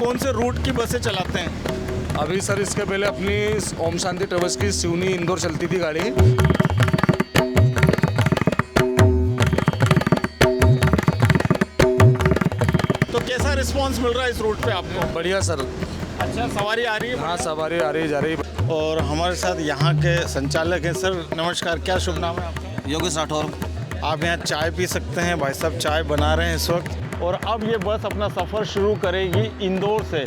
कौन से रूट की बसें चलाते हैं? अभी सर इसके पहले अपनी ओम शांति ट्रेवल्स की सिवनी इंदौर चलती थी गाड़ी। तो कैसा रिस्पांस मिल रहा है इस रूट पे आपको? बढ़िया सर। अच्छा, सवारी आ रही है? हाँ, सवारी आ रही जा रही। और हमारे साथ यहाँ के संचालक हैं। सर नमस्कार, क्या शुभ नाम है आपका? योगेश राठौर। आप यहाँ चाय पी सकते हैं, भाई साहब चाय बना रहे हैं इस वक्त। और अब ये बस अपना सफ़र शुरू करेगी इंदौर से।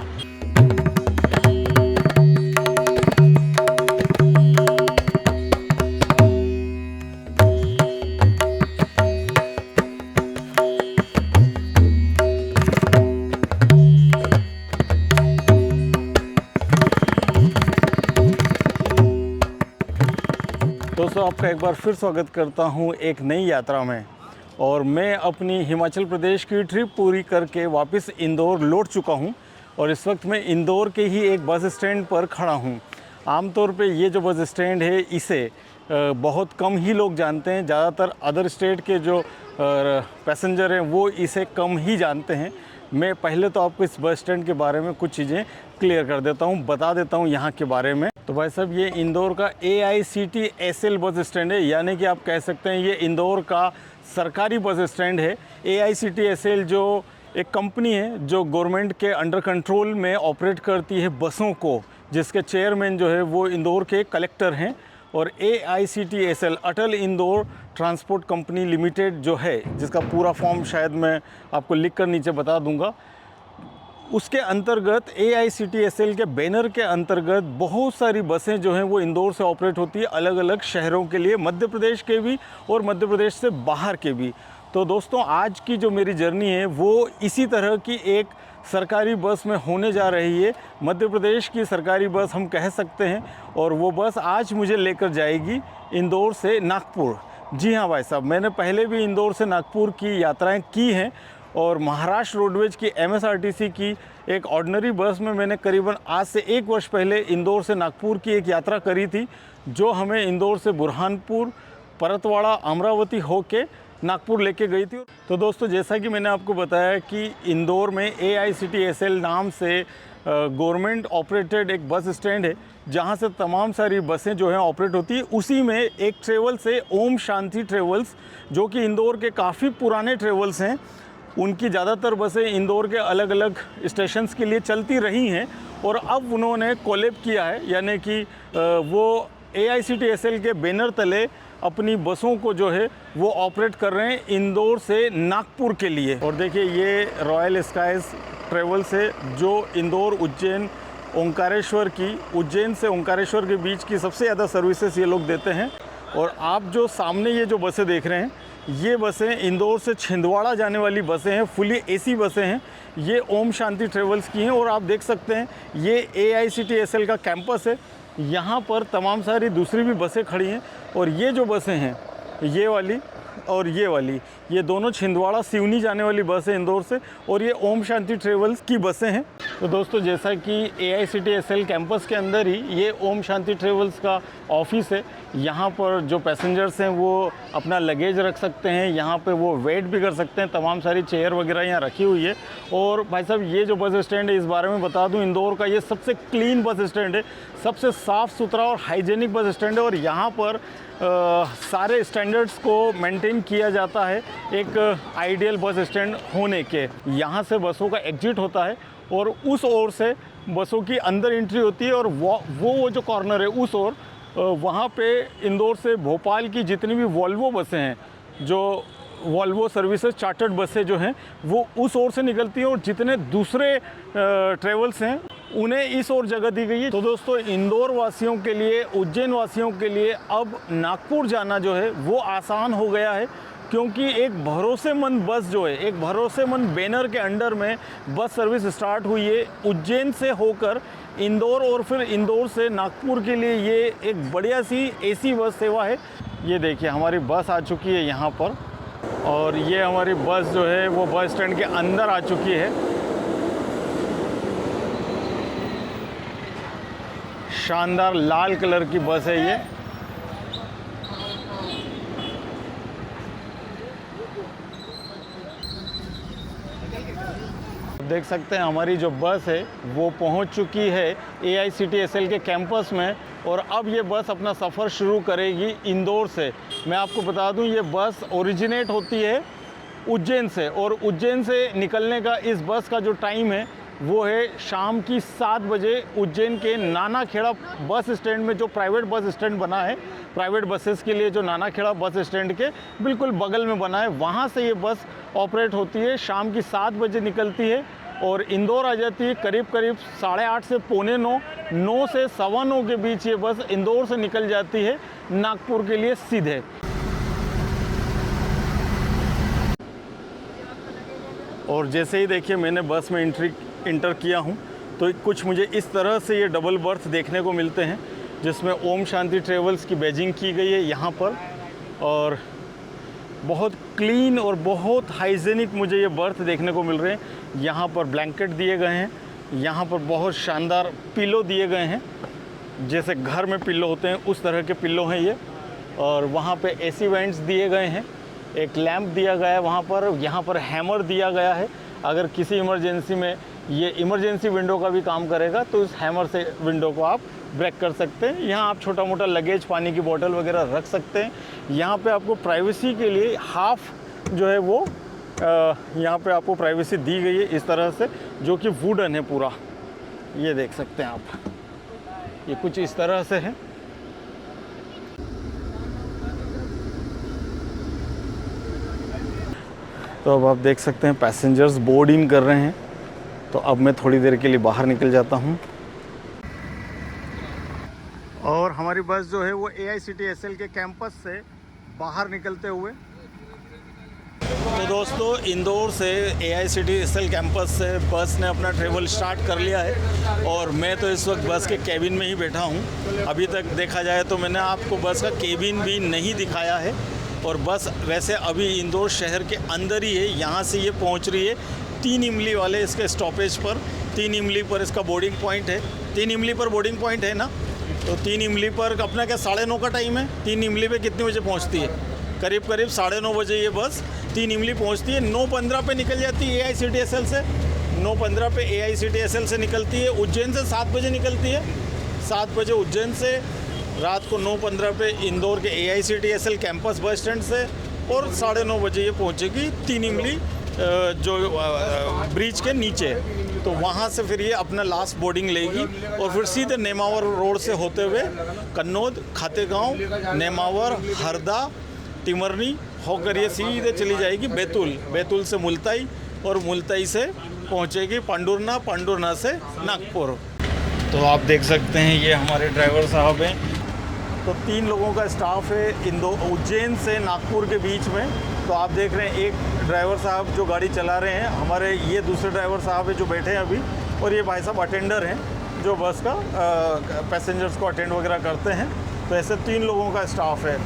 दोस्तों, आपका एक बार फिर स्वागत करता हूं एक नई यात्रा में। और मैं अपनी हिमाचल प्रदेश की ट्रिप पूरी करके वापस इंदौर लौट चुका हूं। और इस वक्त मैं इंदौर के ही एक बस स्टैंड पर खड़ा हूं। आमतौर पे ये जो बस स्टैंड है इसे बहुत कम ही लोग जानते हैं। ज़्यादातर अदर स्टेट के जो पैसेंजर हैं वो इसे कम ही जानते हैं। मैं पहले तो आपको इस बस स्टैंड के बारे में कुछ चीज़ें क्लियर कर देता हूँ, बता देता हूँ यहाँ के बारे में। तो भाई साहब, ये इंदौर का AICTSL बस स्टैंड है, यानी कि आप कह सकते हैं ये इंदौर का सरकारी बस स्टैंड है। AICTSL जो एक कंपनी है जो गवर्नमेंट के अंडर कंट्रोल में ऑपरेट करती है बसों को, जिसके चेयरमैन जो है वो इंदौर के कलेक्टर हैं। और AICTSL अटल इंदौर ट्रांसपोर्ट कंपनी लिमिटेड जो है, जिसका पूरा फॉर्म शायद मैं आपको लिख कर नीचे बता दूंगा, उसके अंतर्गत AICTSL के बैनर के अंतर्गत बहुत सारी बसें जो हैं वो इंदौर से ऑपरेट होती है, अलग अलग शहरों के लिए, मध्य प्रदेश के भी और मध्य प्रदेश से बाहर के भी। तो दोस्तों, आज की जो मेरी जर्नी है वो इसी तरह की एक सरकारी बस में होने जा रही है। मध्य प्रदेश की सरकारी बस हम कह सकते हैं। और वो बस आज मुझे लेकर जाएगी इंदौर से नागपुर। जी हाँ भाई साहब, मैंने पहले भी इंदौर से नागपुर की यात्राएं की हैं। और महाराष्ट्र रोडवेज की MSRTC की एक ऑर्डिनरी बस में मैंने करीबन आज से 1 वर्ष पहले इंदौर से नागपुर की एक यात्रा करी थी, जो हमें इंदौर से बुरहानपुर, परतवाड़ा, अमरावती होके नागपुर लेके गई थी। तो दोस्तों, जैसा कि मैंने आपको बताया कि इंदौर में AICTSL नाम से गवर्नमेंट ऑपरेटेड एक बस स्टैंड है, जहां से तमाम सारी बसें जो हैं ऑपरेट होती है। उसी में एक ट्रेवल्स है, ओम शांति ट्रेवल्स, जो कि इंदौर के काफ़ी पुराने ट्रेवल्स हैं। उनकी ज़्यादातर बसें इंदौर के अलग अलग स्टेशंस के लिए चलती रही हैं। और अब उन्होंने कोलैब किया है, यानी कि वो AICTSL के बैनर तले अपनी बसों को जो है वो ऑपरेट कर रहे हैं इंदौर से नागपुर के लिए। और देखिए, ये रॉयल स्काईज ट्रेवल्स है, जो इंदौर, उज्जैन, ओंकारेश्वर की, उज्जैन से ओंकारेश्वर के बीच की सबसे ज़्यादा सर्विसेज ये लोग देते हैं। और आप जो सामने ये जो बसें देख रहे हैं, ये बसें इंदौर से छिंदवाड़ा जाने वाली बसें हैं, फुली AC बसें हैं। ये ओम शांति ट्रेवल्स की हैं। और आप देख सकते हैं ये AICTSL का कैंपस है। यहाँ पर तमाम सारी दूसरी भी बसें खड़ी हैं। और ये जो बसें हैं, ये वाली और ये वाली, ये दोनों छिंदवाड़ा सिवनी जाने वाली बस है इंदौर से। और ये ओम शांति ट्रेवल्स की बसें हैं। तो दोस्तों, जैसा कि AICTSL कैंपस के अंदर ही ये ओम शांति ट्रेवल्स का ऑफिस है। यहाँ पर जो पैसेंजर्स हैं वो अपना लगेज रख सकते हैं, यहाँ पे वो वेट भी कर सकते हैं। तमाम सारी चेयर वगैरह यहाँ रखी हुई है। और भाई साहब, ये जो बस स्टैंड है, इस बारे में बता दूँ, इंदौर का ये सबसे क्लीन बस स्टैंड है, सबसे साफ़ सुथरा और हाइजेनिक बस स्टैंड है। और यहाँ पर सारे स्टैंडर्ड्स को मेंटेन किया जाता है एक आइडियल बस स्टैंड होने के। यहाँ से बसों का एग्जिट होता है और उस ओर से बसों की अंदर एंट्री होती है। और वो जो कॉर्नर है उस ओर, वहाँ पे इंदौर से भोपाल की जितनी भी वॉल्वो बसें हैं, जो वॉल्वो सर्विसेज चार्टर्ड बसें जो हैं, वो उस ओर से निकलती हैं। और जितने दूसरे ट्रेवल्स हैं उन्हें इस ओर जगह दी गई है। तो दोस्तों, इंदौर वासियों के लिए, उज्जैन वासियों के लिए अब नागपुर जाना जो है वो आसान हो गया है। क्योंकि एक भरोसेमंद बस जो है, एक भरोसेमंद बैनर के अंडर में बस सर्विस स्टार्ट हुई है उज्जैन से होकर इंदौर, और फिर इंदौर से नागपुर के लिए ये एक बढ़िया सी AC बस सेवा है। ये देखिए, हमारी बस आ चुकी है यहाँ पर। और ये हमारी बस जो है वो बस स्टैंड के अंदर आ चुकी है। शानदार लाल कलर की बस है ये। देख सकते हैं हमारी जो बस है वो पहुंच चुकी है AICTSL के कैंपस में और अब ये बस अपना सफ़र शुरू करेगी इंदौर से। मैं आपको बता दूं ये बस ओरिजिनेट होती है उज्जैन से और उज्जैन से निकलने का इस बस का जो टाइम है वो है शाम की 7 बजे। उज्जैन के नानाखेड़ा बस स्टैंड में जो प्राइवेट बस स्टैंड बना है, प्राइवेट बसेस के लिए जो नानाखेड़ा बस स्टैंड के बिल्कुल बगल में बना है, वहाँ से ये बस ऑपरेट होती है। शाम की 7 बजे निकलती है और इंदौर आ जाती है करीब 8:30 से 8:45, 9 से 9:15 के बीच ये बस इंदौर से निकल जाती है नागपुर के लिए सीधे। और जैसे ही देखिए मैंने बस में इंटर किया हूँ तो कुछ मुझे इस तरह से ये डबल बर्थ देखने को मिलते हैं जिसमें ओम शांति ट्रेवल्स की बैजिंग की गई है यहाँ पर, और बहुत क्लीन और बहुत हाइजीनिक मुझे ये बर्थ देखने को मिल रहे हैं। यहाँ पर ब्लैंकेट दिए गए हैं, यहाँ पर बहुत शानदार पिलो दिए गए हैं, जैसे घर में पिल्लो होते हैं उस तरह के पिल्लो हैं ये। और वहाँ पे AC वेंट्स दिए गए हैं, एक लैंप दिया गया है वहाँ पर, यहाँ पर हैमर दिया गया है। अगर किसी इमरजेंसी में ये इमरजेंसी विंडो का भी काम करेगा तो इस हैमर से विंडो को आप ब्रेक कर सकते हैं। यहाँ आप छोटा मोटा लगेज, पानी की बोतल वगैरह रख सकते हैं। यहाँ पे आपको प्राइवेसी के लिए हाफ जो है वो यहाँ पे आपको प्राइवेसी दी गई है इस तरह से, जो कि वुडन है पूरा। ये देख सकते हैं आप, ये कुछ इस तरह से है। तो अब आप देख सकते हैं पैसेंजर्स बोर्ड इन कर रहे हैं। तो अब मैं थोड़ी देर के लिए बाहर निकल जाता हूं। और हमारी बस जो है वो AICTSL के कैंपस से बाहर निकलते हुए, तो दोस्तों इंदौर से AICTSL कैंपस से बस ने अपना ट्रेवल स्टार्ट कर लिया है और मैं तो इस वक्त बस के केबिन में ही बैठा हूं। अभी तक देखा जाए तो मैंने आपको बस का केबिन भी नहीं दिखाया है। और बस वैसे अभी इंदौर शहर के अंदर ही है। यहाँ से ये पहुँच रही है 3 इमली वाले इसके स्टॉपेज पर। 3 इमली पर इसका बोर्डिंग पॉइंट है। 3 इमली पर बोर्डिंग पॉइंट है ना, तो 3 इमली पर अपना क्या 9:30 का टाइम है। 3 इमली पे कितने बजे पहुँचती है? करीब 9:30 बजे ये बस 3 इमली पहुँचती है। 9:15 पे निकल जाती है AICTSL से। 9:15 पे AICTSL से निकलती है। उज्जैन से 7 बजे निकलती है। 7 बजे उज्जैन से, रात को 9:15 पे इंदौर के AICTSL कैंपस बस स्टैंड से, और 9:30 बजे ये पहुँचेगी 3 इमली जो ब्रिज के नीचे। तो वहाँ से फिर ये अपना लास्ट बोर्डिंग लेगी और फिर सीधे नेमावर रोड से होते हुए कन्नौद, खातेगांव, नेमावर, हरदा, टिमरनी होकर ये सीधे चली जाएगी बैतूल। बैतूल से मुल्ताई और मुल्ताई से पहुँचेगी पांडुरना, पांडुरना से नागपुर। तो आप देख सकते हैं ये हमारे ड्राइवर साहब हैं। तो 3 लोगों का स्टाफ है उज्जैन से नागपुर के बीच में। तो आप देख रहे हैं एक ड्राइवर साहब जो गाड़ी चला रहे हैं हमारे, ये दूसरे ड्राइवर साहब है जो बैठे हैं अभी, और ये भाई साहब अटेंडर हैं जो बस का पैसेंजर्स को अटेंड वगैरह करते हैं। तो ऐसे 3 लोगों का स्टाफ है।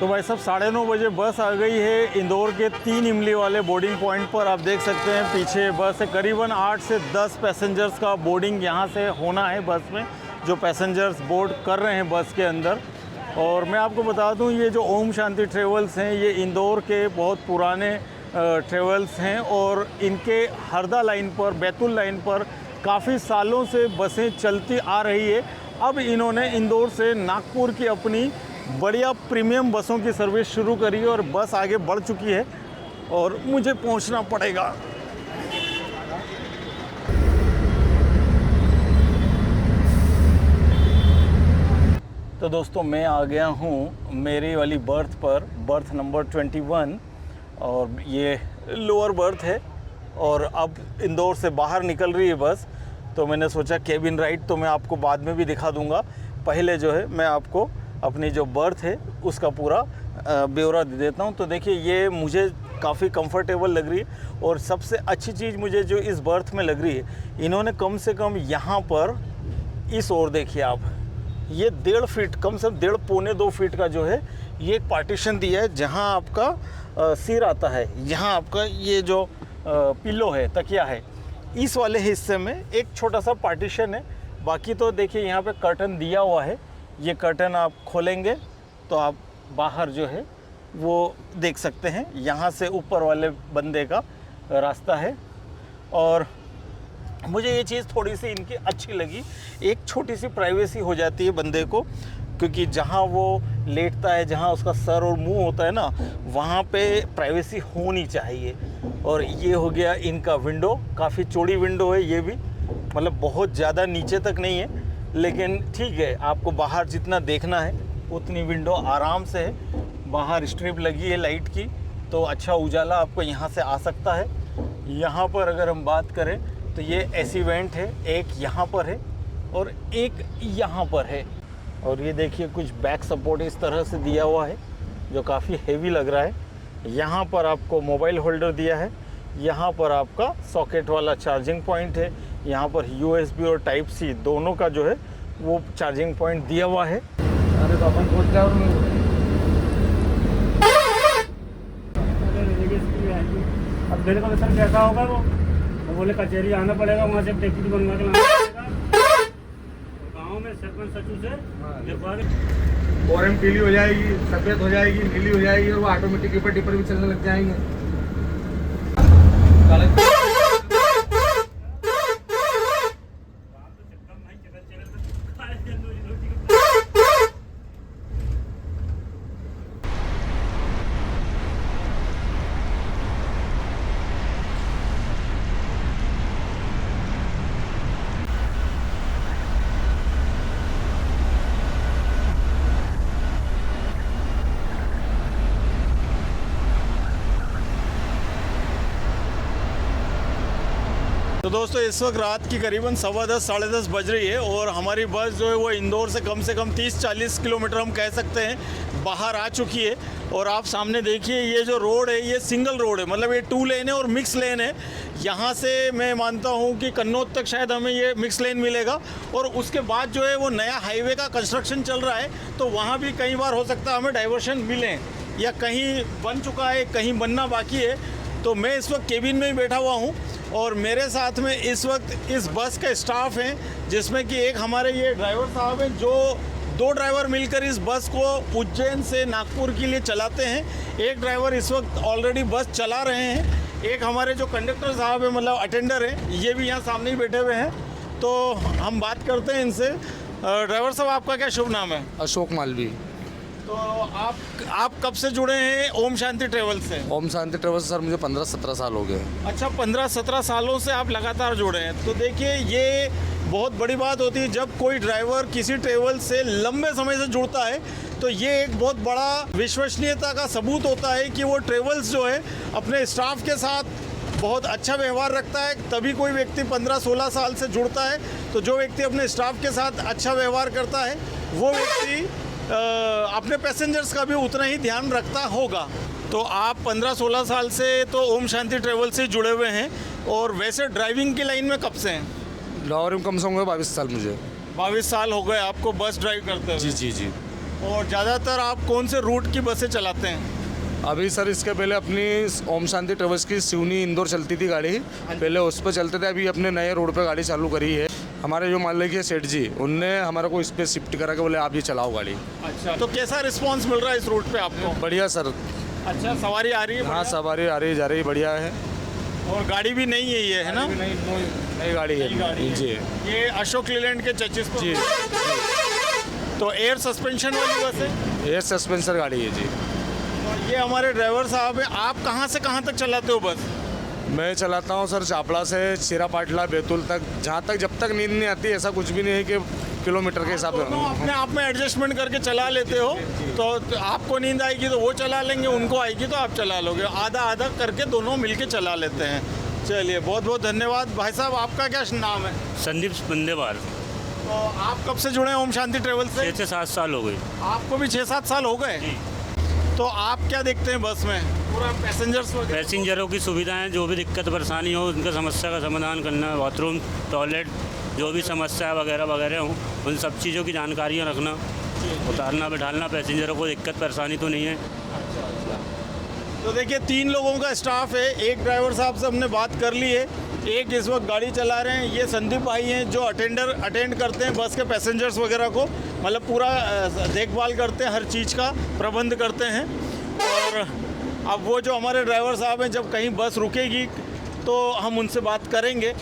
तो भाई साहब 9:30 बजे बस आ गई है इंदौर के 3 इमली वाले बोर्डिंग पॉइंट पर। आप देख सकते हैं पीछे बस है। करीबन 8 से 10 पैसेंजर्स का बोर्डिंग यहाँ से होना है बस में, जो पैसेंजर्स बोर्ड कर रहे हैं बस के अंदर। और मैं आपको बता दूं ये जो ओम शांति ट्रेवल्स हैं ये इंदौर के बहुत पुराने ट्रेवल्स हैं और इनके हरदा लाइन पर, बैतूल लाइन पर काफ़ी सालों से बसें चलती आ रही है। अब इन्होंने इंदौर से नागपुर की अपनी बढ़िया प्रीमियम बसों की सर्विस शुरू करी है और बस आगे बढ़ चुकी है और मुझे पहुंचना पड़ेगा। तो दोस्तों मैं आ गया हूं मेरी वाली बर्थ पर, बर्थ नंबर 21, और ये लोअर बर्थ है और अब इंदौर से बाहर निकल रही है बस। तो मैंने सोचा केबिन राइड तो मैं आपको बाद में भी दिखा दूंगा, पहले जो है मैं आपको अपनी जो बर्थ है उसका पूरा ब्यौरा दे देता हूँ। तो देखिए ये मुझे काफ़ी कंफर्टेबल लग रही है और सबसे अच्छी चीज़ मुझे जो इस बर्थ में लग रही है, इन्होंने कम से कम यहाँ पर इस ओर देखिए आप, ये 1.5 फीट, कम से कम 1.5 पौने 2 फीट का जो है ये एक पार्टीशन दिया है जहाँ आपका सिर आता है। यहाँ आपका ये जो पिल्लो है, तकिया है। इस वाले हिस्से में एक छोटा सा पार्टीशन है। बाकी तो देखिए यहाँ पे कर्टन दिया हुआ है। ये कर्टन आप खोलेंगे तो आप बाहर जो है वो देख सकते हैं। यहाँ से ऊपर वाले बंदे का रास्ता है। और मुझे ये चीज़ थोड़ी सी इनकी अच्छी लगी, एक छोटी सी प्राइवेसी हो जाती है बंदे को, क्योंकि जहाँ वो लेटता है, जहाँ उसका सर और मुंह होता है ना, वहाँ पे प्राइवेसी होनी चाहिए। और ये हो गया इनका विंडो, काफ़ी चौड़ी विंडो है ये भी, मतलब बहुत ज़्यादा नीचे तक नहीं है, लेकिन ठीक है, आपको बाहर जितना देखना है उतनी विंडो आराम से है। बाहर स्ट्रिप लगी है लाइट की, तो अच्छा उजाला आपको यहाँ से आ सकता है। यहाँ पर अगर हम बात करें तो ये एसी वेंट है, एक यहाँ पर है और एक यहाँ पर है। और ये देखिए कुछ बैक सपोर्ट इस तरह से दिया हुआ है जो काफ़ी हेवी लग रहा है। यहाँ पर आपको मोबाइल होल्डर दिया है, यहाँ पर आपका सॉकेट वाला चार्जिंग पॉइंट है, यहाँ पर USB और टाइप C दोनों का जो है वो चार्जिंग पॉइंट दिया हुआ है। अरे तो अपन पहुँच जाओ। अब मेरे को सर कैसा होगा वो बोले कचहरी आना पड़ेगा, वहाँ से टिकट बनवा के लाना पड़ेगा। गाँव में सरपंच सचिव से और पीली हो जाएगी, सफेद हो जाएगी, नीली हो जाएगी और वो ऑटोमेटिक ऊपर टिपर भी चलने लग जाएंगे। तो दोस्तों इस वक्त रात की करीबन 10:15 साढ़े 10 बज रही है और हमारी बस जो है वो इंदौर से कम 30-40 किलोमीटर हम कह सकते हैं बाहर आ चुकी है। और आप सामने देखिए ये जो रोड है ये सिंगल रोड है, मतलब ये 2 लेन है और मिक्स लेन है। यहाँ से मैं मानता हूँ कि कन्नौज तक शायद हमें ये मिक्स लेन मिलेगा और उसके बाद जो है वो नया हाईवे का कंस्ट्रक्शन चल रहा है, तो वहाँ भी कई बार हो सकता है हमें डाइवर्शन मिलें, या कहीं बन चुका है कहीं बनना बाकी है। तो मैं इस वक्त केबिन में ही बैठा हुआ हूँ और मेरे साथ में इस वक्त इस बस का स्टाफ है, जिसमें कि एक हमारे ये ड्राइवर साहब हैं जो 2 ड्राइवर मिलकर इस बस को उज्जैन से नागपुर के लिए चलाते हैं। एक ड्राइवर इस वक्त ऑलरेडी बस चला रहे हैं, एक हमारे जो कंडक्टर साहब हैं, मतलब अटेंडर हैं, ये भी यहाँ सामने ही बैठे हुए हैं। तो हम बात करते हैं इनसे। ड्राइवर साहब आपका क्या शुभ नाम है? अशोक मालवी। तो आप कब से जुड़े हैं ओम शांति ट्रेवल से? ओम शांति ट्रेवल से सर मुझे 15-17 साल हो गए। अच्छा, 15-17 सालों से आप लगातार जुड़े हैं। तो देखिए ये बहुत बड़ी बात होती है जब कोई ड्राइवर किसी ट्रेवल से लंबे समय से जुड़ता है, तो ये एक बहुत बड़ा विश्वसनीयता का सबूत होता है कि वो ट्रेवल्स जो है अपने स्टाफ के साथ बहुत अच्छा व्यवहार रखता है। तभी कोई व्यक्ति 15-16 साल से जुड़ता है। तो जो व्यक्ति अपने स्टाफ के साथ अच्छा व्यवहार करता है वो व्यक्ति अपने पैसेंजर्स का भी उतना ही ध्यान रखता होगा। तो आप 15-16 साल से तो ओम शांति ट्रेवल से जुड़े हुए हैं। और वैसे ड्राइविंग की लाइन में कब से हैं? ड्राइवर कम से कम 22 साल मुझे। 22 साल हो गए आपको बस ड्राइव करते हुए? जी जी जी। और ज़्यादातर आप कौन से रूट की बसें चलाते हैं? अभी सर इसके पहले अपनी ओम शांति ट्रेवल्स की सिवनी इंदौर चलती थी गाड़ी, पहले उस पर चलते थे। अभी अपने नए रोड पे गाड़ी चालू करी है। हमारे जो मालिक है सेठ जी, उनने हमारे को इस पे शिफ्ट करा के बोले आप ये चलाओ गाड़ी। अच्छा, तो कैसा रिस्पांस मिल रहा है इस रूट पे आपको? बढ़िया सर। अच्छा, सवारी आ रही है? हाँ सवारी आ रही जा रही बढ़िया है। और गाड़ी भी नई है ये, है ना? नई गाड़ी है जी। ये अशोक लीलैंड के चर्चिस पर। जी। तो एयर सस्पेंशन वाली बस है? एयर सस्पेंसर गाड़ी है जी। ये हमारे ड्राइवर साहब हैं। आप कहाँ से कहाँ तक चलाते हो बस? मैं चलाता हूँ सर चापड़ा से चिरा पाटला बैतूल तक, जहाँ तक जब तक नींद नहीं आती ऐसा कुछ भी नहीं है कि किलोमीटर के हिसाब से। अपने आप में एडजस्टमेंट करके चला लेते हो, तो आपको नींद आएगी तो वो चला लेंगे, उनको आएगी तो आप चला लोगे, आधा आधा करके दोनों मिलके चला लेते हैं। चलिए बहुत बहुत धन्यवाद। भाई साहब आपका क्या नाम है? संदीप बंदेवार। तो आप कब से जुड़े हैं ओम शांति ट्रेवल से? 6 से 7 साल हो गए। आपको भी 6-7 साल हो गए? तो आप क्या देखते हैं बस में? पूरा पैसेंजरों की सुविधाएं, जो भी दिक्कत परेशानी हो उनका समस्या का समाधान करना, बाथरूम टॉयलेट जो भी समस्या वगैरह वगैरह हो उन सब चीज़ों की जानकारियाँ रखना, उतारना बैठालना पैसेंजरों को दिक्कत परेशानी तो नहीं है। तो देखिए 3 लोगों का स्टाफ है, एक ड्राइवर साहब से हमने बात कर ली है, एक इस वक्त गाड़ी चला रहे हैं। ये संदीप भाई हैं जो अटेंड करते हैं बस के पैसेंजर्स वगैरह को, मतलब पूरा देखभाल करते हैं, हर चीज़ का प्रबंध करते हैं। और अब वो जो हमारे ड्राइवर साहब हैं, जब कहीं बस रुकेगी तो हम उनसे बात करेंगे।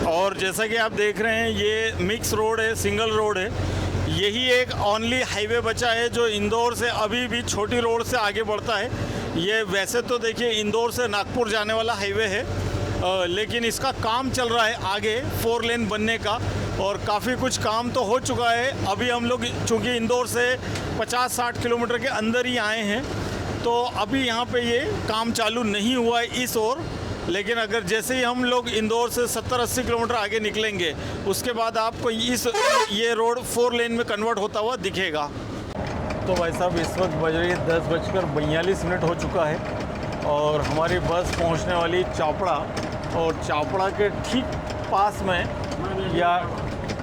और जैसा कि आप देख रहे हैं ये मिक्स रोड है, सिंगल रोड है। यही एक ओनली हाईवे बचा है जो इंदौर से अभी भी छोटी रोड से आगे बढ़ता है। ये वैसे तो देखिए इंदौर से नागपुर जाने वाला हाईवे है, लेकिन इसका काम चल रहा है आगे 4 लेन बनने का, और काफ़ी कुछ काम तो हो चुका है। अभी हम लोग चूँकि इंदौर से 50-60 किलोमीटर के अंदर ही आए हैं, तो अभी यहाँ पे ये काम चालू नहीं हुआ है इस ओर। लेकिन अगर जैसे ही हम लोग इंदौर से 70-80 किलोमीटर आगे निकलेंगे, उसके बाद आपको ये रोड 4 लेन में कन्वर्ट होता हुआ दिखेगा। तो भाई साहब इस वक्त बज रही है 10:42 हो चुका है और हमारी बस पहुंचने वाली चापड़ा, और चापड़ा के ठीक पास में या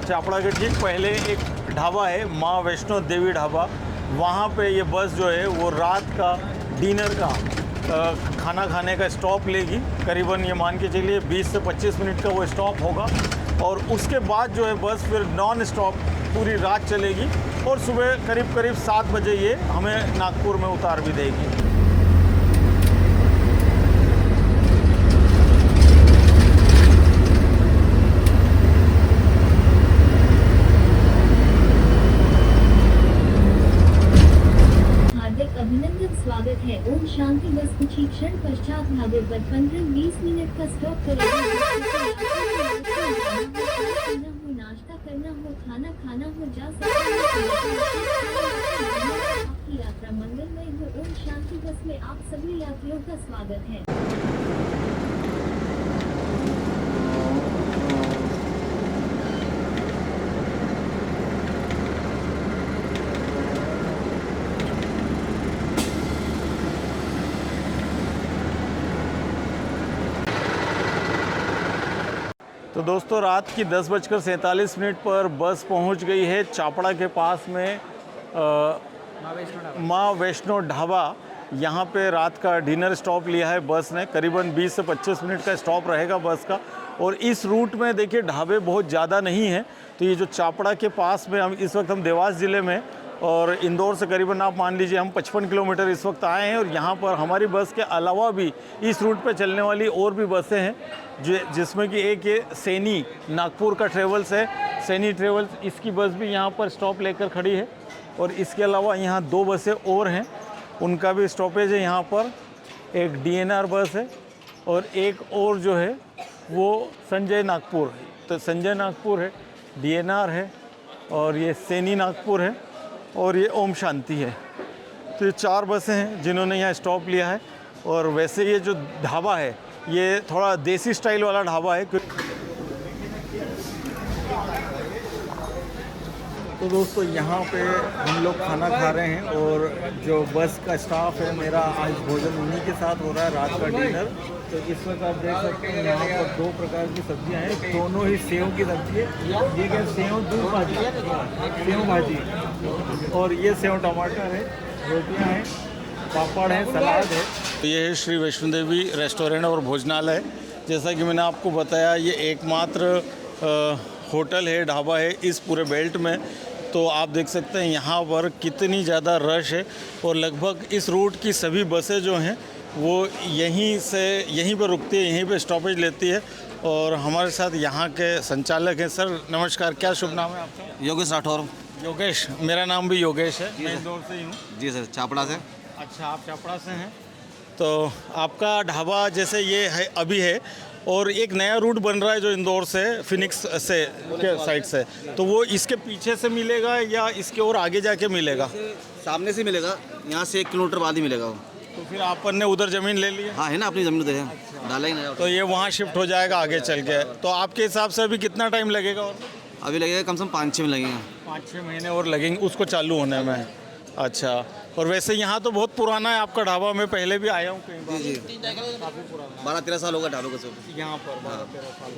चापड़ा के ठीक पहले एक ढाबा है, माँ वैष्णो देवी ढाबा। वहाँ पे ये बस जो है वो रात का डिनर का खाना खाने का स्टॉप लेगी। करीबन ये मान के चलिए 20 से 25 मिनट का वो स्टॉप होगा, और उसके बाद जो है बस फिर नॉन स्टॉप पूरी रात चलेगी, और सुबह करीब 7 बजे ये हमें नागपुर में उतार भी देगी। अभिनंदन, स्वागत है। ओम शांति। बस कुछ ही क्षण पश्चात ढाबे पर 15-20 मिनट का स्टॉप करेगी। नाश्ता करना हो, खाना खाना हो, जा सकते आपकी यात्रा मंगलमय हो। ओम शांति बस में आप सभी यात्रियों का स्वागत है। तो दोस्तों रात की 10:47 पर बस पहुंच गई है चापड़ा के पास में माँ वैष्णो ढाबा। यहाँ पे रात का डिनर स्टॉप लिया है बस ने, करीबन 20 से 25 मिनट का स्टॉप रहेगा बस का। और इस रूट में देखिए ढाबे बहुत ज़्यादा नहीं हैं, तो ये जो चापड़ा के पास में इस वक्त हम देवास ज़िले में, और इंदौर से करीबन आप मान लीजिए हम 55 किलोमीटर इस वक्त आए हैं। और यहाँ पर हमारी बस के अलावा भी इस रूट पे चलने वाली और भी बसें हैं, जिसमें कि एक ये सैनी नागपुर का ट्रेवल्स है, सैनी ट्रेवल्स, इसकी बस भी यहाँ पर स्टॉप लेकर खड़ी है। और इसके अलावा यहाँ 2 बसें और हैं, उनका भी स्टॉपेज है यहाँ पर। एक DNR बस है और एक और जो है वो संजय नागपुर है। तो संजय नागपुर है, DNR है, और ये सैनी नागपुर है, और ये ओम शांति है। तो ये 4 बसें हैं जिन्होंने यहाँ स्टॉप लिया है। और वैसे ये जो ढाबा है ये थोड़ा देसी स्टाइल वाला ढाबा है। तो दोस्तों यहाँ पे हम लोग खाना खा रहे हैं, और जो बस का स्टाफ है मेरा आज भोजन उन्हीं के साथ हो रहा है, रात का डिनर। तो इस वक्त आप देख सकते हैं यहाँ पर 2 प्रकार की सब्जियाँ हैं, दोनों ही सेव की सब्जी है। ये क्या सेव दूध भाजी, सेव भाजी, और ये सेव टमाटर है, रोटियाँ हैं, पापड़ है, सलाद है। तो ये है श्री वैष्णो देवी रेस्टोरेंट और भोजनालय। जैसा कि मैंने आपको बताया ये एकमात्र होटल है, ढाबा है इस पूरे बेल्ट में। तो आप देख सकते हैं यहाँ पर कितनी ज़्यादा रश है, और लगभग इस रूट की सभी बसें जो हैं वो यहीं पर रुकती है, यहीं पर स्टॉपेज लेती है। और हमारे साथ यहाँ के संचालक हैं। सर नमस्कार, क्या शुभ नाम है आपका? योगेश राठौर। योगेश, मेरा नाम भी योगेश है, मैं इंदौर से ही हूँ। जी सर, चापड़ा से। अच्छा, आप चापड़ा से हैं। तो आपका ढाबा जैसे ये है अभी है, और एक नया रूट बन रहा है जो इंदौर से फिनिक्स से के साइड से, तो वो इसके पीछे से मिलेगा या इसके और आगे जाके मिलेगा? सामने से मिलेगा, यहाँ से 1 किलोमीटर बाद ही मिलेगा वो। तो फिर अपन ने उधर ज़मीन ले ली है? हाँ है ना, अपनी ज़मीन उधर है। डाला ही नया। तो ये वहाँ शिफ्ट हो जाएगा आगे चल के। तो आपके हिसाब से अभी कितना टाइम लगेगा? और अभी लगेगा कम से कम 5-6 में लगेंगे। 5-6 महीने और लगेंगे उसको चालू होने में। अच्छा, और वैसे यहाँ तो बहुत पुराना है आपका ढाबा, मैं पहले भी आया हूँ कई बार। जी, काफ़ी पुराना, 12-13 साल होगा ढाबे को सब यहाँ पर 12-13 साल।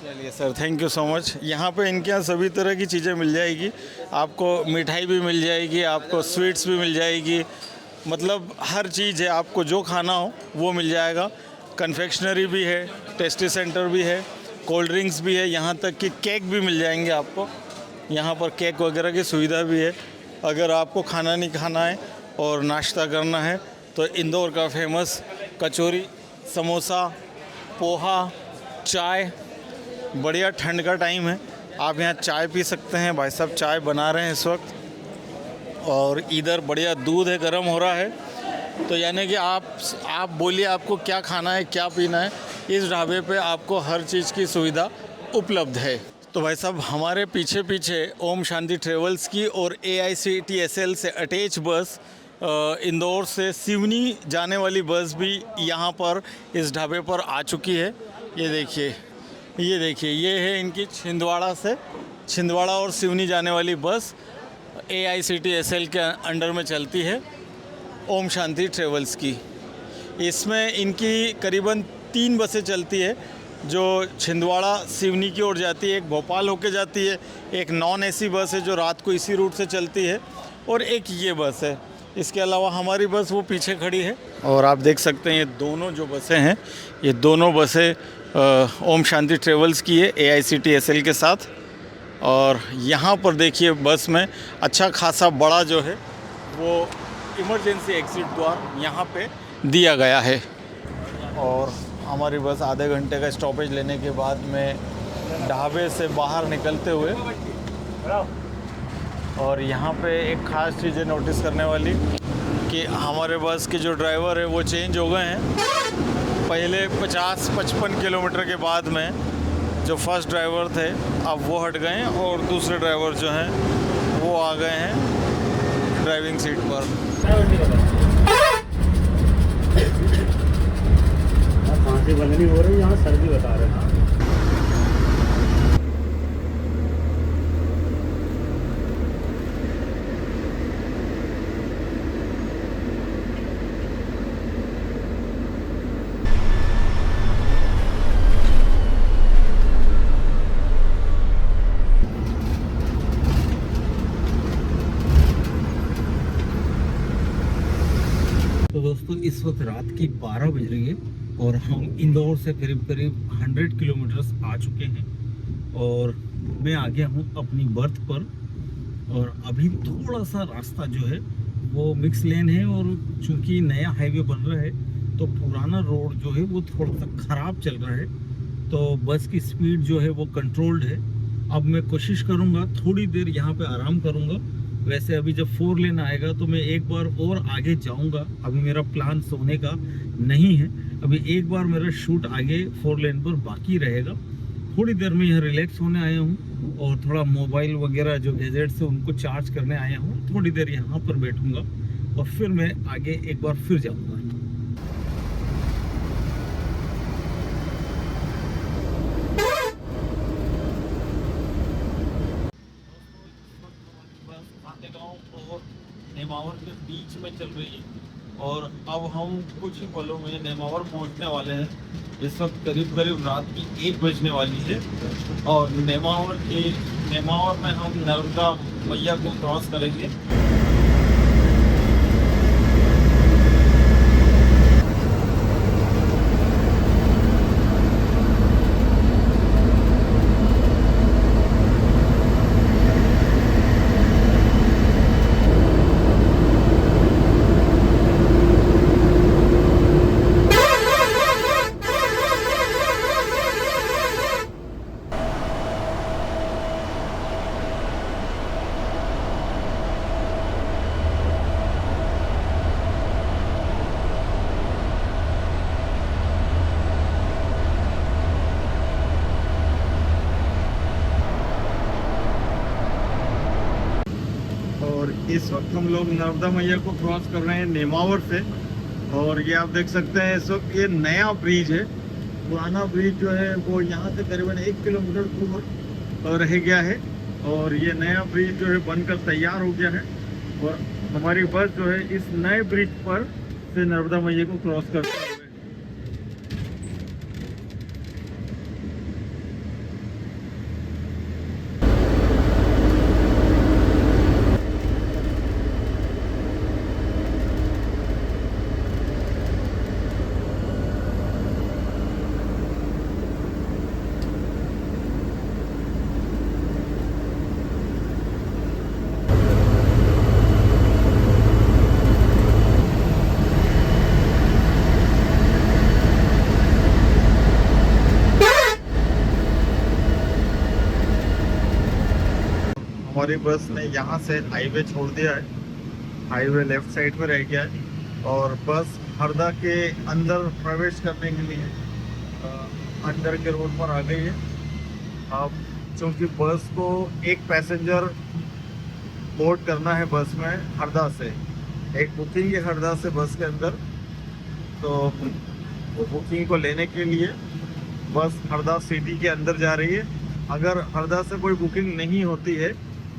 चलिए sir, thank you so much. यहाँ पे इनके यहाँ सभी तरह की चीज़ें मिल जाएगी। आपको मिठाई भी मिल जाएगी, आपको स्वीट्स भी मिल जाएगी, मतलब हर चीज़ है। आपको जो खाना हो वो मिल जाएगा। कन्फेक्शनरी भी है, टेस्टी सेंटर भी है, कोल्ड ड्रिंक्स भी है, यहाँ तक कि केक भी मिल जाएंगे आपको। यहाँ पर केक वगैरह की सुविधा भी है। अगर आपको खाना नहीं खाना है और नाश्ता करना है तो इंदौर का फेमस कचौरी, समोसा, पोहा, चाय, बढ़िया ठंड का टाइम है, आप यहाँ चाय पी सकते हैं। भाई साहब चाय बना रहे हैं इस वक्त, और इधर बढ़िया दूध है, गर्म हो रहा है। तो यानी कि आप बोलिए आपको क्या खाना है, क्या पीना है, इस ढाबे पे आपको हर चीज़ की सुविधा उपलब्ध है। तो भाई साहब हमारे पीछे पीछे ओम शांति ट्रेवल्स की और AICTSL से अटैच बस, इंदौर से सिवनी जाने वाली बस भी यहाँ पर इस ढाबे पर आ चुकी है। ये देखिए, ये है इनकी छिंदवाड़ा और सिवनी जाने वाली बस AICTSL के अंडर में चलती है, ओम शांति ट्रेवल्स की। इसमें इनकी करीबन 3 बसें चलती है, जो छिंदवाड़ा सिवनी की ओर जाती है, एक भोपाल होके जाती है, एक नॉन AC बस है जो रात को इसी रूट से चलती है, और एक ये बस है। इसके अलावा हमारी बस वो पीछे खड़ी है, और आप देख सकते हैं ये दोनों जो बसें हैं, ये दोनों बसें ओम शांति ट्रेवल्स की है AICTSL के साथ। और यहाँ पर देखिए बस में अच्छा खासा बड़ा जो है वो इमरजेंसी एग्ज़िट द्वार यहाँ पे दिया गया है। और हमारी बस आधे घंटे का स्टॉपेज लेने के बाद में ढाबे से बाहर निकलते हुए, और यहाँ पे एक ख़ास चीज़ है नोटिस करने वाली कि हमारे बस के जो ड्राइवर हैं वो चेंज हो गए हैं। पहले 50-55 किलोमीटर के बाद में जो फर्स्ट ड्राइवर थे अब वो हट गए हैं, और दूसरे ड्राइवर जो हैं वो आ गए हैं ड्राइविंग सीट पर। खांसी बंद नहीं हो रही, यहाँ सर्दी बता रहे हैं। तो दोस्तों इस वक्त रात की 12 बज रही है और हम इंदौर से करीब 100 किलोमीटर्स आ चुके हैं, और मैं आ गया हूँ अपनी बर्थ पर। और अभी थोड़ा सा रास्ता जो है वो मिक्स लेन है, और चूंकि नया हाईवे बन रहा है तो पुराना रोड जो है वो थोड़ा सा ख़राब चल रहा है, तो बस की स्पीड जो है वो कंट्रोल्ड है। अब मैं कोशिश करूँगा थोड़ी देर यहाँ पे आराम करूँगा। वैसे अभी जब 4 लेन आएगा तो मैं एक बार और आगे जाऊंगा। अभी मेरा प्लान सोने का नहीं है, अभी एक बार मेरा शूट आगे 4 लेन पर बाकी रहेगा। थोड़ी देर में यहाँ रिलैक्स होने आया हूँ, और थोड़ा मोबाइल वगैरह जो गैजेट्स है उनको चार्ज करने आया हूँ। थोड़ी देर यहाँ पर बैठूँगा और फिर मैं आगे एक बार फिर जाऊँगा। नेमावर के बीच में चल रही है, और अब हम कुछ ही पलों में नेमावर पहुंचने वाले हैं। इस वक्त करीब रात की 1 बजने वाली है, और नेमावर में हम नर्मदा मैया को क्रॉस करेंगे। इस वक्त हम लोग नर्मदा मैया को क्रॉस कर रहे हैं नेमावर से, और ये आप देख सकते हैं इस वक्त ये नया ब्रिज है। पुराना ब्रिज जो है वो यहाँ से करीबन 1 किलोमीटर दूर रह गया है, और ये नया ब्रिज जो है बनकर तैयार हो गया है, और हमारी बस जो है इस नए ब्रिज पर से नर्मदा मैया को क्रॉस करते हुए बस ने यहाँ से हाईवे छोड़ दिया है, हाईवे लेफ्ट साइड में रह गया है और बस हरदा के अंदर प्रवेश करने के लिए अंदर के रोड पर आ गई है। अब चूँकि बस को एक पैसेंजर बोर्ड करना है बस में हरदा से, एक बुकिंग है हरदा से बस के अंदर, तो वो बुकिंग को लेने के लिए बस हरदा सिटी के अंदर जा रही है। अगर हरदा से कोई बुकिंग नहीं होती है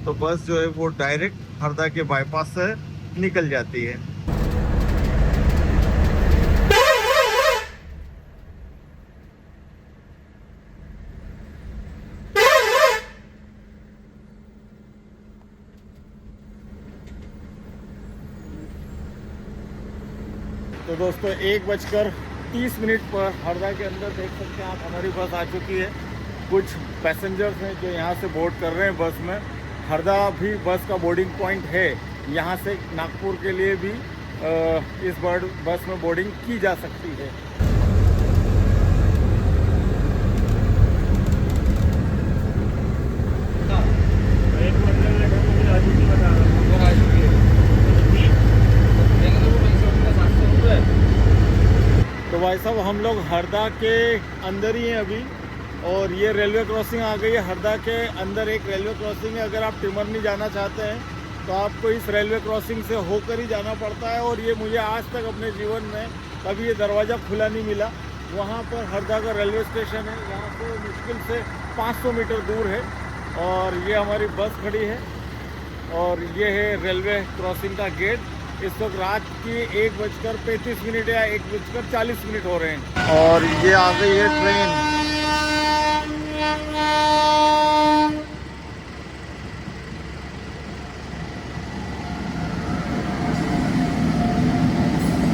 तो बस जो है वो डायरेक्ट हरदा के बाईपास से निकल जाती है। तो दोस्तों 1:30 पर हरदा के अंदर देख सकते हैं आप हमारी बस आ चुकी है। कुछ पैसेंजर्स हैं जो यहाँ से बोर्ड कर रहे हैं बस में। हरदा भी बस का बोर्डिंग पॉइंट है, यहाँ से नागपुर के लिए भी इस बस में बोर्डिंग की जा सकती है। तो भाई साहब हम लोग हरदा के अंदर ही हैं अभी और ये रेलवे क्रॉसिंग आ गई है। हरदा के अंदर एक रेलवे क्रॉसिंग है, अगर आप टिमरनी जाना चाहते हैं तो आपको इस रेलवे क्रॉसिंग से होकर ही जाना पड़ता है। और ये मुझे आज तक अपने जीवन में कभी ये दरवाज़ा खुला नहीं मिला। वहाँ पर हरदा का रेलवे स्टेशन है, यहाँ से मुश्किल से 500 मीटर दूर है और ये हमारी बस खड़ी है और ये है रेलवे क्रॉसिंग का गेट। इस वक्त रात की 1:35 या 1:40 हो रहे हैं और ये आ गई है ट्रेन।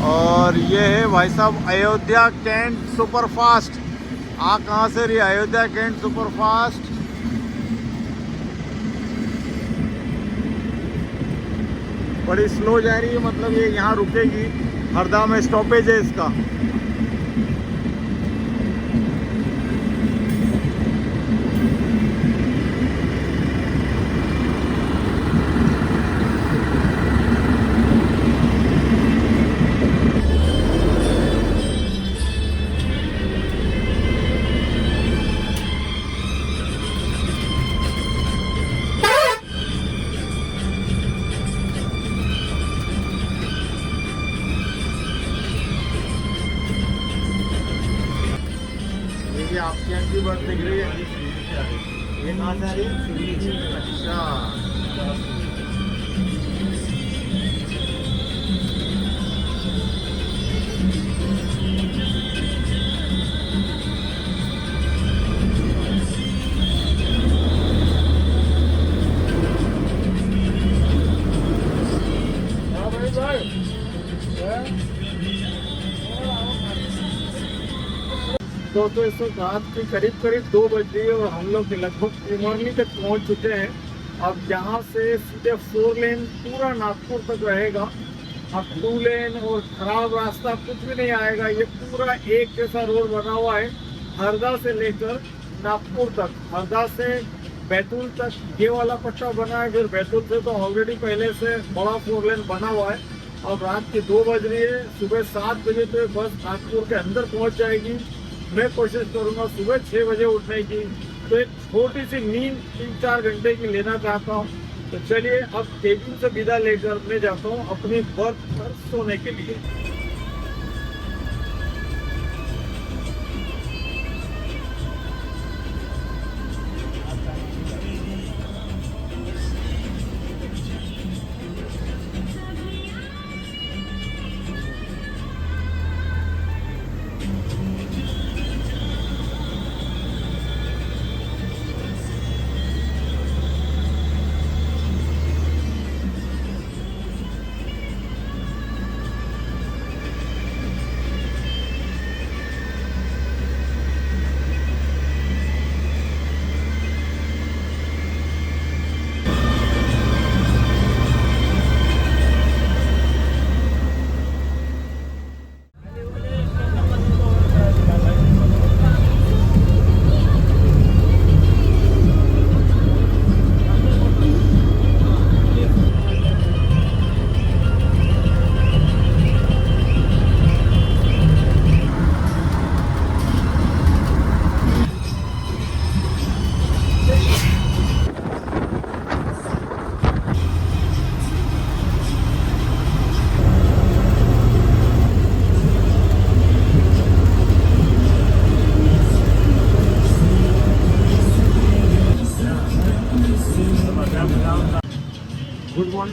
और ये है भाई साहब अयोध्या कैंट सुपरफास्ट। कहाँ से रही अयोध्या कैंट सुपरफास्ट? बड़ी स्लो जा रही है, मतलब ये यहाँ रुकेगी। हरदा में स्टॉपेज है इसका। आपके यहाँ की बस दिख रही है, ये कहाँ से आ रही है? अच्छा, तो इस वक्त रात के करीब 2 बज रही है और हम लोग लगभग टिमरनी तक पहुंच चुके हैं। अब यहाँ से सीधे 4 लेन पूरा नागपुर तक रहेगा। अब 2 लेन और खराब रास्ता कुछ भी नहीं आएगा। ये पूरा एक जैसा रोड बना हुआ है हरदा से लेकर नागपुर तक। हरदा से बैतूल तक ये वाला पट्टा बना है, फिर बैतूल से तो ऑलरेडी पहले से बड़ा 4 लेन बना हुआ है। अब रात की 2 बज रही है, सुबह 7 बजे तो बस नागपुर के अंदर पहुँच जाएगी। मैं कोशिश करूंगा सुबह 6 बजे उठने की, तो एक छोटी सी नींद 3-4 घंटे की लेना चाहता हूं। तो चलिए अब केबिन से विदा लेकर मैं जाता हूं अपनी बर्थ पर सोने के लिए।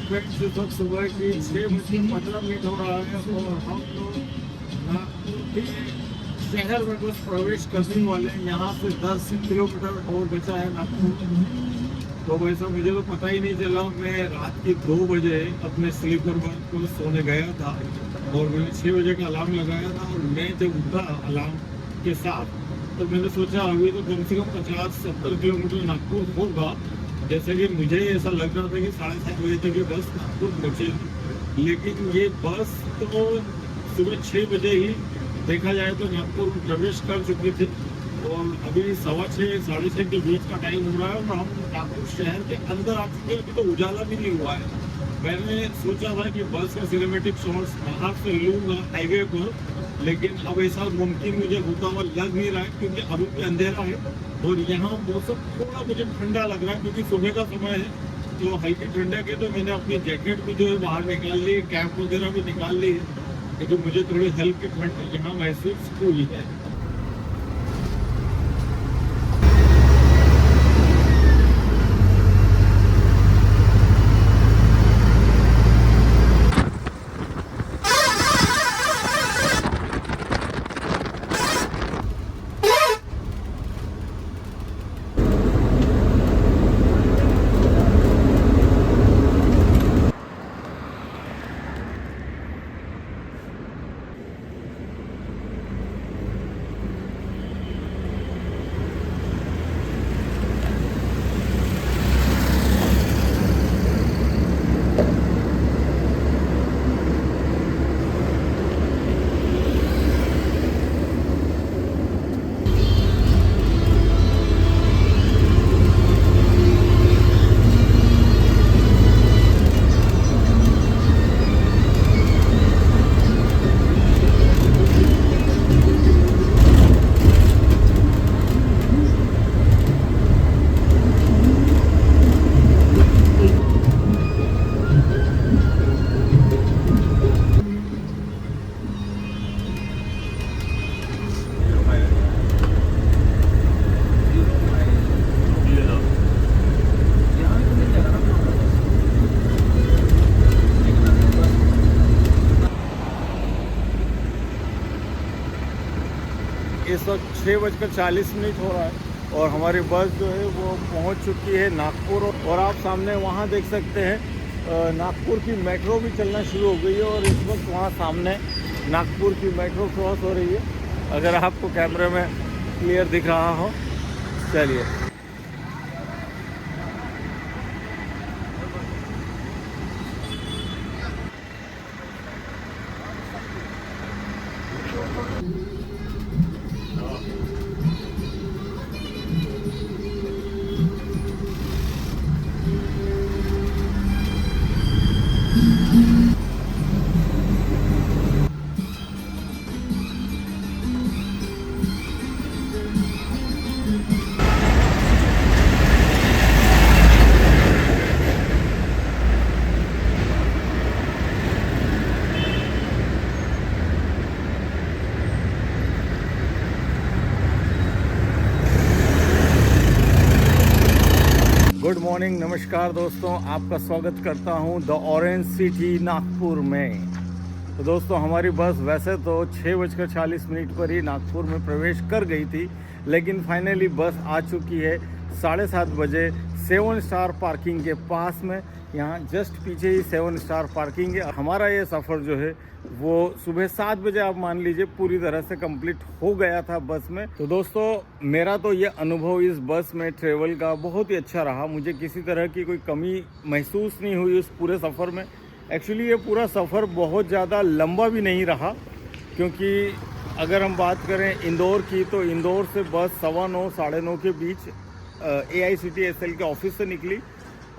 फ्रेंड्स, इस वक्त सुबह की 6:15 हो रहा है और हम लोग नागपुर के शहर में बस प्रवेश करने वाले हैं। यहाँ से 10 किलोमीटर और बचा है नागपुर। तो वैसा मुझे तो पता ही नहीं चला। मैं रात के 2 बजे अपने स्लीपर बर्थ पर सोने गया था और मैंने 6 बजे का अलार्म लगाया था और मैं जब उठा अलार्म के साथ तो मैंने सोचा अभी तो कम से कम 50-70 किलोमीटर नागपुर होगा। जैसे कि मुझे ऐसा लग रहा था कि 7:30 बजे तक ये बस नागपुर पहुँचेगी, लेकिन ये बस तो सुबह 6 बजे ही देखा जाए तो नागपुर में प्रवेश कर चुकी थी और अभी 6:15 साढ़े 6 के बीच का टाइम हो रहा है और हम नागपुर शहर के अंदर आ चुके हैं। अभी तो उजाला भी नहीं हुआ है। मैंने सोचा था कि बस का सिनेमेटिक शॉट्स बाहर से लूँगा हाईवे पर, लेकिन अब ऐसा मुमकिन मुझे होता हुआ लग नहीं रहा है क्योंकि अभी भी अंधेरा है और यहाँ मौसम थोड़ा मुझे ठंडा लग रहा है क्योंकि सुबह का समय है। तो हल्की ठंडक है तो मैंने अपनी जैकेट भी जो है बाहर निकाल ली, कैप वगैरह भी निकाल ली है, लेकिन मुझे थोड़ी हल्की ठंड यहाँ महसूस हुई है। इस वक्त 6:40 हो रहा है और हमारी बस जो है वो पहुंच चुकी है नागपुर। और आप सामने वहां देख सकते हैं नागपुर की मेट्रो भी चलना शुरू हो गई है और इस वक्त वहां सामने नागपुर की मेट्रो क्रॉस हो रही है, अगर आपको कैमरे में क्लियर दिख रहा हो। चलिए गुड मॉर्निंग, नमस्कार दोस्तों, आपका स्वागत करता हूं द ऑरेंज सिटी नागपुर में। तो दोस्तों हमारी बस वैसे तो 6:40 पर ही नागपुर में प्रवेश कर गई थी, लेकिन फाइनली बस आ चुकी है 7:30 बजे 7 स्टार पार्किंग के पास में। यहाँ जस्ट पीछे ही 7 स्टार पार्किंग है। हमारा ये सफ़र जो है वो सुबह 7 बजे आप मान लीजिए पूरी तरह से कंप्लीट हो गया था बस में। तो दोस्तों मेरा तो ये अनुभव इस बस में ट्रेवल का बहुत ही अच्छा रहा। मुझे किसी तरह की कोई कमी महसूस नहीं हुई उस पूरे सफ़र में। एक्चुअली ये पूरा सफ़र बहुत ज़्यादा लंबा भी नहीं रहा, क्योंकि अगर हम बात करें इंदौर की तो इंदौर से बस 9:15 साढ़े 9 के बीच AICTSL के ऑफिस से निकली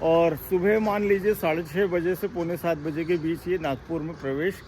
और सुबह मान लीजिए 6:30 बजे से 6:45 बजे के बीच ये नागपुर में प्रवेश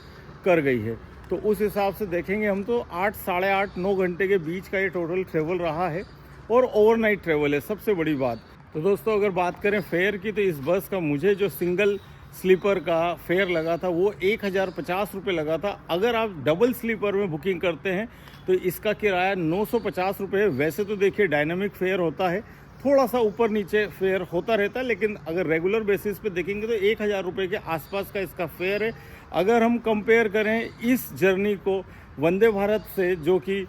कर गई है। तो उस हिसाब से देखेंगे हम तो 8 साढ़े 8 9 घंटे के बीच का ये टोटल ट्रेवल रहा है और ओवरनाइट ट्रेवल है सबसे बड़ी बात। तो दोस्तों अगर बात करें फेयर की तो इस बस का मुझे जो सिंगल स्लीपर का फेयर लगा था वो 1050 रुपये लगा था। अगर आप डबल स्लीपर में बुकिंग करते हैं तो इसका किराया 950 रुपये है। वैसे तो देखिए डायनामिक फेयर होता है थोड़ा सा ऊपर नीचे फेयर होता रहता है, लेकिन अगर रेगुलर बेसिस पे देखेंगे तो 1000 रुपये के आसपास का इसका फेयर है। अगर हम कंपेयर करें इस जर्नी को वंदे भारत से, जो कि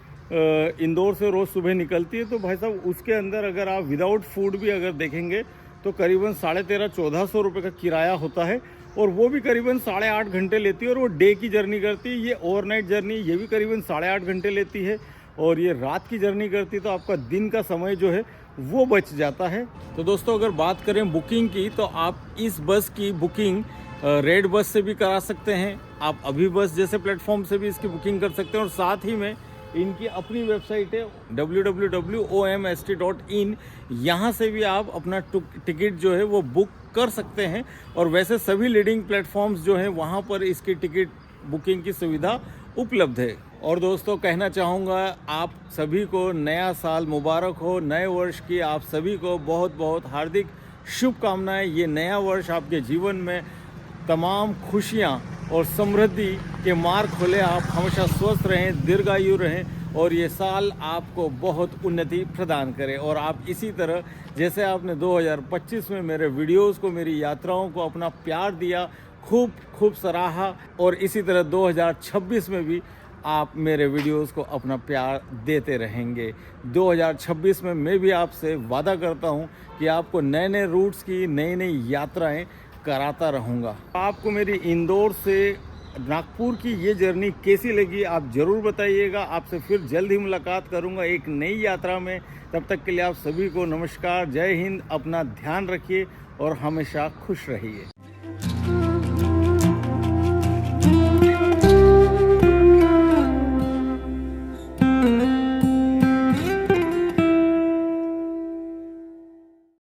इंदौर से रोज़ सुबह निकलती है, तो भाई साहब उसके अंदर अगर आप विदाउट फूड भी अगर देखेंगे तो करीबन 1350-1400 रुपये का किराया होता है, और वो भी करीबन 8.5 घंटे लेती है, और वो डे की जर्नी करती है। ये ओवरनाइट जर्नी, ये भी करीबन 8.5 घंटे लेती है, और ये रात की जर्नी करती है, तो आपका दिन का समय जो है वो बच जाता है। तो दोस्तों अगर बात करें बुकिंग की, तो आप इस बस की बुकिंग रेड बस से भी करा सकते हैं, आप अभी बस जैसे प्लेटफॉर्म से भी इसकी बुकिंग कर सकते हैं, और साथ ही में इनकी अपनी वेबसाइट है www.omst.in, यहाँ से भी आप अपना टिकट जो है वो बुक कर सकते हैं। और वैसे सभी लीडिंग प्लेटफॉर्म्स जो हैं वहाँ पर इसकी टिकट बुकिंग की सुविधा उपलब्ध है। और दोस्तों कहना चाहूँगा आप सभी को नया साल मुबारक हो, नए वर्ष की आप सभी को बहुत बहुत हार्दिक शुभकामनाएं। ये नया वर्ष आपके जीवन में तमाम खुशियाँ और समृद्धि के मार्ग खोले, आप हमेशा स्वस्थ रहें, दीर्घायु रहें, और ये साल आपको बहुत उन्नति प्रदान करे। और आप इसी तरह जैसे आपने 2025 में मेरे वीडियोस को, मेरी यात्राओं को अपना प्यार दिया, खूब खूब सराहा, और इसी तरह 2026 में भी आप मेरे वीडियोस को अपना प्यार देते रहेंगे। 2026 में मैं भी आपसे वादा करता हूं कि आपको नए नए रूट्स की नई नई यात्राएं कराता रहूँगा। आपको मेरी इंदौर से नागपुर की ये जर्नी कैसी लगी आप ज़रूर बताइएगा। आपसे फिर जल्द ही मुलाकात करूँगा एक नई यात्रा में। तब तक के लिए आप सभी को नमस्कार, जय हिंद, अपना ध्यान रखिए और हमेशा खुश रहिए।